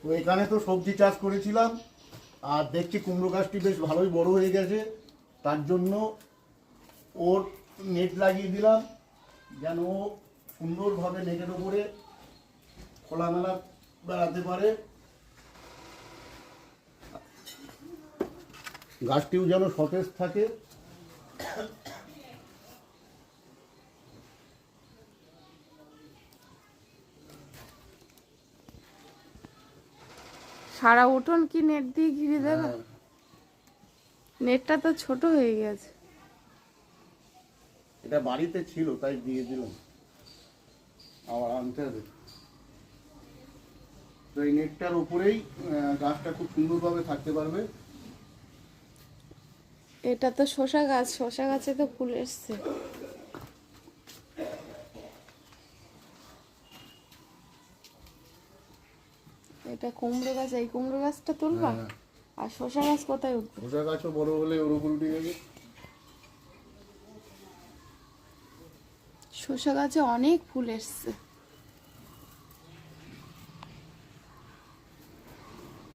তো এখানে তো সবজি চাষ করেছিলাম, আর দেখছি কুমড়ো গাছটি বেশ ভালোই বড় হয়ে গেছে। তার জন্য ওর নেট লাগিয়ে দিলাম, যেন ও সুন্দরভাবে নেটের ওপরে খোলামেলা বেড়াতে পারে। গাছটিও যেন সতেজ থাকে। সারা উঠোন কি নেট দিয়ে ঘিরে দেবে? নেটটা তো ছোট হয়ে গেছে। এটা বাড়িতে ছিল তাই দিয়ে দিলাম, আবার আনতে হবে। তো এই নেটটার উপরেই গাছটা খুব সুন্দরভাবে থাকতে পারবে। এটা তো শসা গাছ, শসা গাছে তো ফুল এসছে। এটা কুমড়ো গাছ, এই কুমড়ো গাছটা তুলবা? হ্যাঁ। আর শসা গাছ কোথায় উঠবে? শসা গাছও বড় হলে ওর উপর উঠে যাবে। শসা গাছে অনেক ফুল এসছে।